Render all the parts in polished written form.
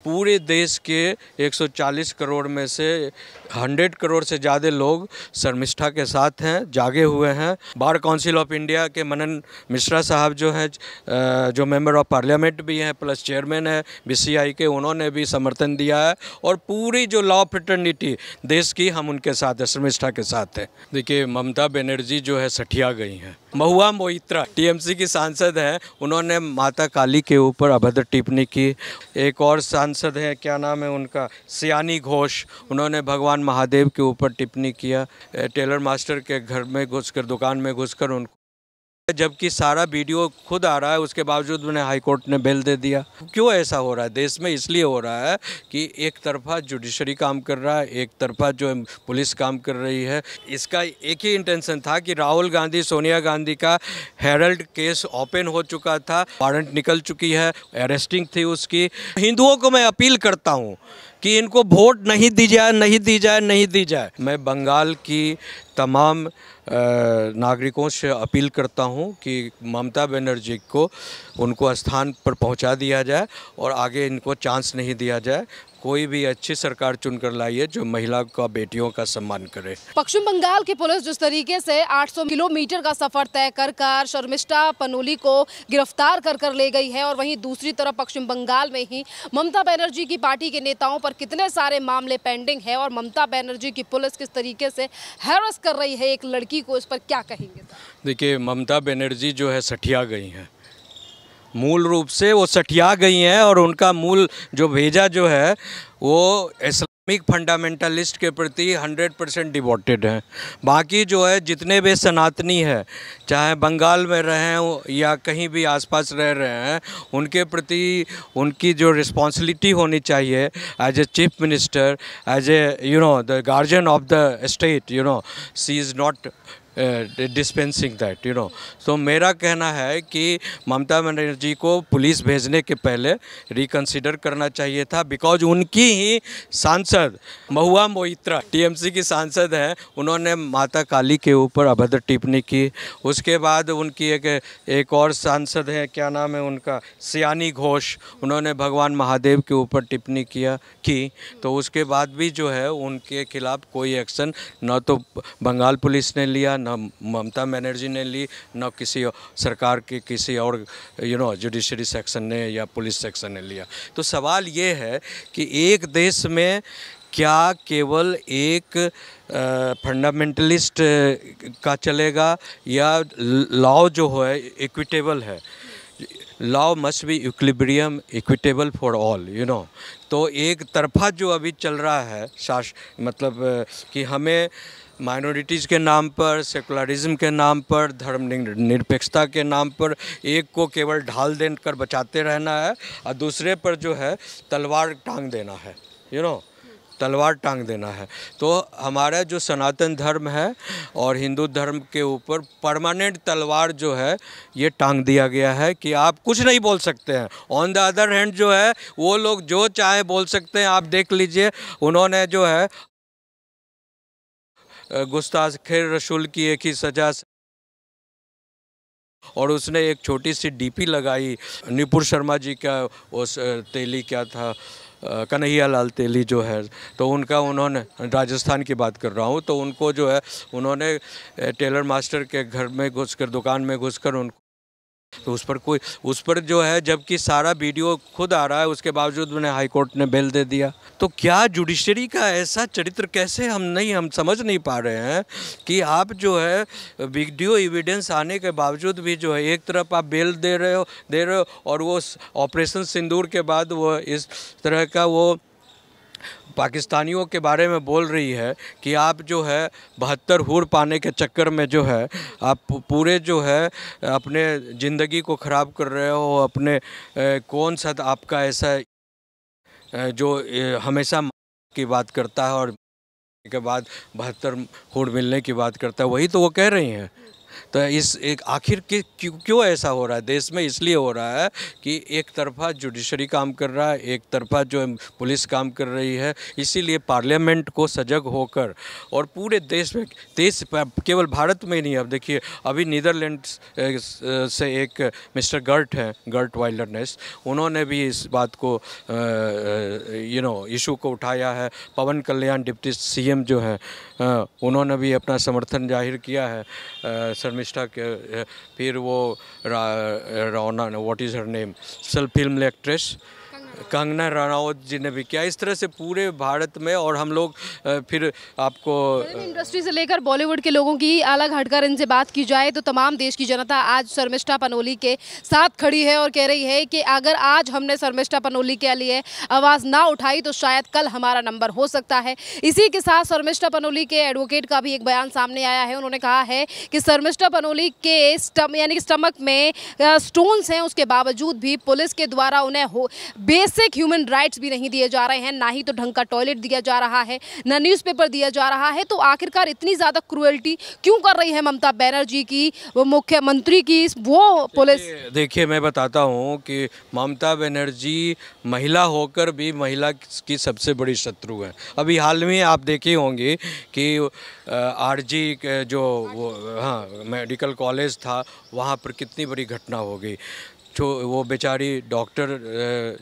पूरे देश के 140 करोड़ में से 100 करोड़ से ज़्यादा लोग शर्मिष्ठा के साथ हैं, जागे हुए हैं। बार काउंसिल ऑफ इंडिया के मनन मिश्रा साहब जो हैं, जो मेंबर ऑफ पार्लियामेंट भी हैं प्लस चेयरमैन है बीसीआई के, उन्होंने भी समर्थन दिया है। और पूरी जो लॉ फ्रेटर्निटी देश की, हम उनके साथ हैं, शर्मिष्ठा के साथ हैं। देखिए, ममता बनर्जी जो है सठिया गई हैं। महुआ मोइत्रा टीएमसी की सांसद हैं, उन्होंने माता काली के ऊपर अभद्र टिप्पणी की। एक और सांसद है, क्या नाम है उनका, सियानी घोष, उन्होंने भगवान महादेव के ऊपर टिप्पणी किया। टेलर मास्टर के घर में घुसकर, दुकान में घुसकर उनको, जबकि सारा वीडियो खुद आ रहा है, उसके बावजूद उन्हें हाई कोर्ट ने बेल दे दिया। क्यों ऐसा हो रहा है देश में? इसलिए हो रहा है कि एक तरफा जुडिशरी काम कर रहा है, एक तरफा जो पुलिस काम कर रही है। इसका एक ही इंटेंशन था कि राहुल गांधी, सोनिया गांधी का हेरल्ड केस ओपन हो चुका था, वारंट निकल चुकी है, अरेस्टिंग थी उसकी। हिंदुओं को मैं अपील करता हूँ कि इनको वोट नहीं दी जाए, नहीं दी जाए, नहीं दी जाए। मैं बंगाल की तमाम नागरिकों से अपील करता हूं कि ममता बनर्जी को उनको स्थान पर पहुंचा दिया जाए और आगे इनको चांस नहीं दिया जाए। कोई भी अच्छी सरकार चुनकर लाइए जो महिला का, बेटियों का सम्मान करे। पश्चिम बंगाल की पुलिस जिस तरीके से 800 किलोमीटर का सफर तय कर शर्मिष्ठा पनोली को गिरफ्तार कर ले गई है, और वहीं दूसरी तरफ पश्चिम बंगाल में ही ममता बनर्जी की पार्टी के नेताओं पर कितने सारे मामले पेंडिंग है, और ममता बनर्जी की पुलिस किस तरीके से हैरेस कर रही है एक लड़की को, इस पर क्या कहेंगे? देखिए, ममता बनर्जी जो है सठिया गई हैं, मूल रूप से वो सठिया गई हैं। और उनका मूल जो भेजा जो है वो इस्लामिक फंडामेंटलिस्ट के प्रति 100% डिवोटेड हैं। बाकी जो है जितने भी सनातनी है, चाहे बंगाल में रहें या कहीं भी आसपास रह रहे हैं, उनके प्रति उनकी जो रिस्पॉन्सिबिलिटी होनी चाहिए as a chief minister, as a the guardian of the state, she is not dispensing that, तो मेरा कहना है कि ममता बनर्जी को पुलिस भेजने के पहले रिकंसिडर करना चाहिए था, बिकॉज उनकी ही सांसद महुआ मोइत्रा टीएमसी की सांसद हैं, उन्होंने माता काली के ऊपर अभद्र टिप्पणी की। उसके बाद उनकी एक और सांसद है, क्या नाम है उनका, सियानी घोष, उन्होंने भगवान महादेव के ऊपर टिप्पणी की। तो उसके बाद भी जो है उनके खिलाफ कोई एक्शन न तो बंगाल पुलिस ने लिया, न ममता बनर्जी ने ली, न किसी सरकार के किसी और जुडिशरी सेक्शन ने या पुलिस सेक्शन ने लिया। तो सवाल ये है कि एक देश में क्या केवल एक फंडामेंटलिस्ट का चलेगा, या लॉ जो है इक्विटेबल है? Law must be equilibrium, equitable for all, तो एक तरफा जो अभी चल रहा है मतलब कि हमें माइनॉरिटीज़ के नाम पर, सेकुलरिज्म के नाम पर, धर्म निरपेक्षता के नाम पर एक को केवल ढाल देकर बचाते रहना है, और दूसरे पर जो है तलवार टांग देना है, तलवार टांग देना है। तो हमारा जो सनातन धर्म है और हिंदू धर्म के ऊपर परमानेंट तलवार जो है ये टांग दिया गया है कि आप कुछ नहीं बोल सकते हैं। ऑन द अदर हैंड जो है वो लोग जो चाहे बोल सकते हैं। आप देख लीजिए, उन्होंने जो है गुस्ताखे रसूल की एक ही सज़ा, और उसने एक छोटी सी डीपी लगाई नुपुर शर्मा जी का, उस तेली क्या था, कन्हैया लाल तेली जो है, तो उनका, उन्होंने, राजस्थान की बात कर रहा हूँ, तो उनको जो है उन्होंने टेलर मास्टर के घर में घुसकर, दुकान में घुसकर उनको, तो उस पर जो है, जबकि सारा वीडियो खुद आ रहा है, उसके बावजूद उन्हें हाई कोर्ट ने बेल दे दिया। तो क्या जुडिशरी का ऐसा चरित्र कैसे हम समझ नहीं पा रहे हैं कि आप जो है वीडियो एविडेंस आने के बावजूद भी जो है एक तरफ आप बेल दे रहे हो और वो ऑपरेशन सिंदूर के बाद वो इस तरह का वो पाकिस्तानियों के बारे में बोल रही है कि आप जो है 72 हूर पाने के चक्कर में जो है आप पूरे जो है अपने ज़िंदगी को ख़राब कर रहे हो। अपने कौन सा आपका ऐसा जो हमेशा की बात करता है और के बाद 72 हूर मिलने की बात करता है, वही तो वो कह रही हैं। तो इस एक आखिर के क्यों ऐसा हो रहा है देश में? इसलिए हो रहा है कि एक तरफा जुडिशरी काम कर रहा है, एक तरफा जो है पुलिस काम कर रही है। इसीलिए पार्लियामेंट को सजग होकर और पूरे देश में, देश केवल भारत में ही नहीं, अब देखिए अभी नीदरलैंड से एक मिस्टर गर्ट हैं, गर्ट वाइल्डरनेस, उन्होंने भी इस बात को इशू को उठाया है। पवन कल्याण डिप्टी सीएम जो है उन्होंने भी अपना समर्थन जाहिर किया है शर्मिष्ठा के। फिर वो रौना, what is her name, self film actress Kangana Ranaut ji ने भी किया। इस तरह से पूरे भारत में, और हम लोग फिर आपको इंडस्ट्री से लेकर बॉलीवुड के लोगों की अलग हटकर इनसे बात की जाए तो तमाम देश की जनता आज शर्मिष्ठा पनोली के साथ खड़ी है और कह रही है कि अगर आज हमने शर्मिष्ठा पनोली के लिए आवाज़ ना उठाई तो शायद कल हमारा नंबर हो सकता है। इसी के साथ शर्मिष्ठा पनोली के एडवोकेट का भी एक बयान सामने आया है। उन्होंने कहा है कि शर्मिष्ठा पनोली के यानी कि स्टमक में स्टोन्स हैं, उसके बावजूद भी पुलिस के द्वारा उन्हें बेसिक ह्यूमन राइट्स भी नहीं दिए जा रहे हैं, ना ही तो ढंग का टॉयलेट दिया जा रहा है, ना न्यूज़पेपर दिया जा रहा है। तो आखिरकार इतनी ज़्यादा क्रूएल्टी क्यों कर रही है ममता बनर्जी की, वो मुख्यमंत्री की, वो पुलिस? देखिए मैं बताता हूँ कि ममता बनर्जी महिला होकर भी महिला की सबसे बड़ी शत्रु है। अभी हाल में आप देखे होंगे कि आरजी जो मेडिकल कॉलेज था, वहाँ पर कितनी बड़ी घटना हो गई। जो वो बेचारी डॉक्टर,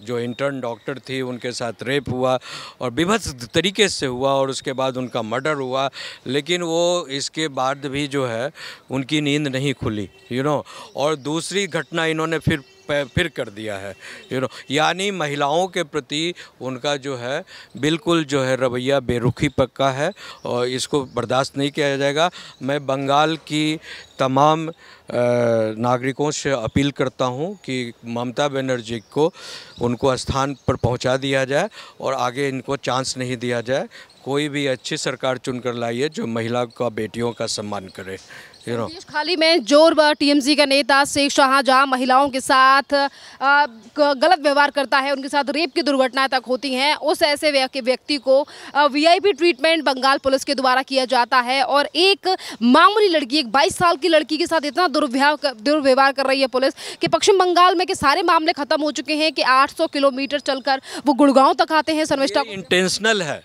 जो इंटर्न डॉक्टर थी, उनके साथ रेप हुआ और विभत्स तरीके से हुआ और उसके बाद उनका मर्डर हुआ। लेकिन वो इसके बाद भी जो है उनकी नींद नहीं खुली, और दूसरी घटना इन्होंने फिर कर दिया है, यानी महिलाओं के प्रति उनका जो है बिल्कुल जो है रवैया बेरुखी पक्का है और इसको बर्दाश्त नहीं किया जाएगा। मैं बंगाल की तमाम नागरिकों से अपील करता हूं कि ममता बनर्जी को उनको स्थान पर पहुंचा दिया जाए और आगे इनको चांस नहीं दिया जाए। कोई भी अच्छी सरकार चुनकर लाइए जो महिला का, बेटियों का सम्मान करे। देश खाली में जोर टीएमसी का नेता शेख शाहजहां महिलाओं के साथ गलत व्यवहार करता है, उनके साथ रेप की दुर्घटनाएं तक होती हैं, उस ऐसे व्यक्ति को वीआईपी ट्रीटमेंट बंगाल पुलिस के द्वारा किया जाता है। और एक मामूली लड़की, एक 22 साल की लड़की के साथ इतना दुर्व्यवहार कर रही है पुलिस कि पश्चिम बंगाल में के सारे मामले खत्म हो चुके हैं कि 800 किलोमीटर चलकर वो गुड़गांव तक आते हैं। शर्मिष्ठा इंटेंशनल है,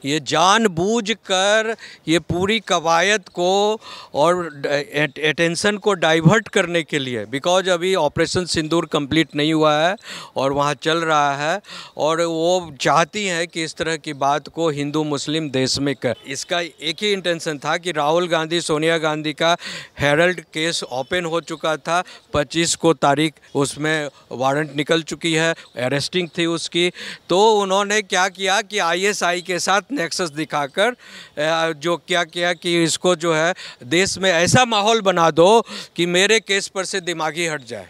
ये जानबूझकर ये पूरी कवायद को और अटेंशन को डाइवर्ट करने के लिए, बिकॉज अभी ऑपरेशन सिंदूर कंप्लीट नहीं हुआ है और वहाँ चल रहा है और वो चाहती हैं कि इस तरह की बात को हिंदू मुस्लिम देश में कर। इसका एक ही इंटेंशन था कि राहुल गांधी, सोनिया गांधी का हेरल्ड केस ओपन हो चुका था, 25 को तारीख उसमें वारंट निकल चुकी है, अरेस्टिंग थी उसकी। तो उन्होंने क्या किया कि आईएसआई के साथ नेक्सस दिखाकर जो क्या किया कि इसको जो है देश में ऐसा माहौल बना दो कि मेरे केस पर से दिमागी हट जाए,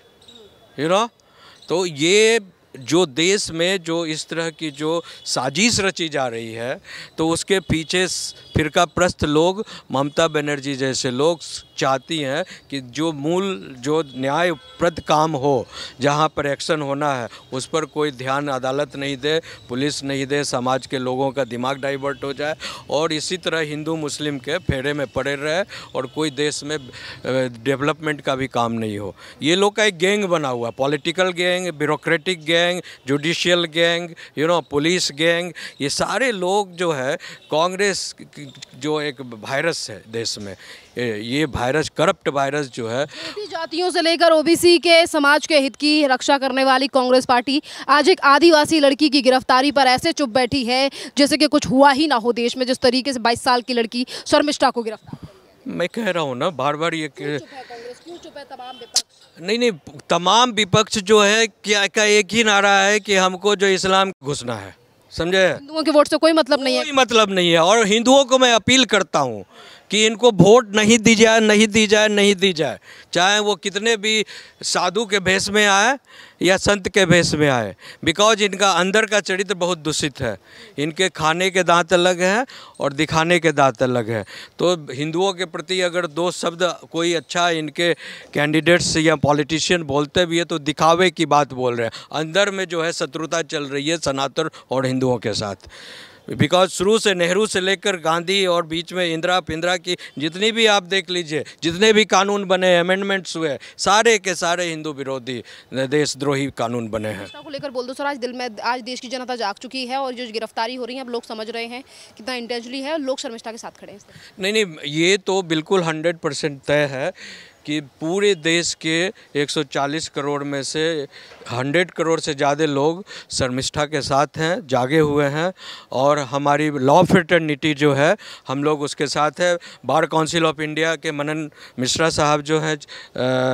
तो ये जो देश में जो इस तरह की जो साजिश रची जा रही है, तो उसके पीछे फिरकाप्रस्त लोग, ममता बनर्जी जैसे लोग चाहती हैं कि जो जो न्यायप्रद काम हो, जहां पर एक्शन होना है, उस पर कोई ध्यान अदालत नहीं दे, पुलिस नहीं दे, समाज के लोगों का दिमाग डाइवर्ट हो जाए और इसी तरह हिंदू मुस्लिम के फेरे में पड़े रहे और कोई देश में डेवलपमेंट का भी काम नहीं हो। ये लोग का एक गैंग बना हुआ, political gang, bureaucratic gang, judicial gang, police gang, ये सारे लोग जो है कांग्रेस जो एक वायरस है देश में, ये वायरस, करप्ट वायरस जो है, जातियों से लेकर ओबीसी के समाज के हित की रक्षा करने वाली कांग्रेस पार्टी आज एक आदिवासी लड़की की गिरफ्तारी पर ऐसे चुप बैठी है जैसे कि कुछ हुआ ही ना हो देश में। जिस तरीके से 22 साल की लड़की शर्मिष्ठा को गिरफ्तार, मैं कह रहा हूँ ना बार बार, ये क्यों चुप है तमाम विपक्ष? नहीं, तमाम विपक्ष जो है क्या का एक ही नारा है कि हमको जो इस्लाम घुसना है, समझे? हिंदुओं के वोट से कोई मतलब नहीं है, कोई मतलब नहीं है। और हिंदुओं को मैं अपील करता हूँ कि इनको वोट नहीं दी जाए, चाहे वो कितने भी साधु के भेष में आए या संत के भेष में आए, बिकॉज इनका अंदर का चरित्र बहुत दूषित है। इनके खाने के दांत अलग हैं और दिखाने के दांत अलग हैं। तो हिंदुओं के प्रति अगर दो शब्द कोई अच्छा इनके कैंडिडेट्स या पॉलिटिशियन बोलते भी है तो दिखावे की बात बोल रहे हैं, अंदर में जो है शत्रुता चल रही है सनातन और हिंदुओं के साथ। बिकॉज शुरू से नेहरू से लेकर गांधी और बीच में इंदिरा पिंदिरा की जितनी भी आप देख लीजिए, जितने भी कानून बने, अमेंडमेंट्स हुए, सारे के सारे हिंदू विरोधी देशद्रोही कानून बने हैं। को लेकर बोल दो सर, आज दिल में आज देश की जनता जाग चुकी है और जो गिरफ्तारी हो रही है अब लोग समझ रहे हैं कितना इंटेंशनली है और लोग शर्मिष्ठा के साथ खड़े हैं। नहीं, ये तो बिल्कुल 100% तय है कि पूरे देश के 140 करोड़ में से 100 करोड़ से ज़्यादा लोग शर्मिष्ठा के साथ हैं, जागे हुए हैं। और हमारी लॉ फ्रेटर्निटी जो है, हम लोग उसके साथ है। बार काउंसिल ऑफ इंडिया के मनन मिश्रा साहब जो हैं,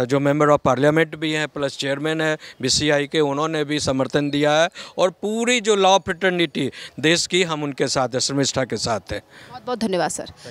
जो मेंबर ऑफ पार्लियामेंट भी हैं प्लस चेयरमैन है BCI के, उन्होंने भी समर्थन दिया है। और पूरी जो लॉ फ्रेटर्निटी देश की, हम उनके साथ है, शर्मिष्ठा के साथ है। बहुत बहुत धन्यवाद सर।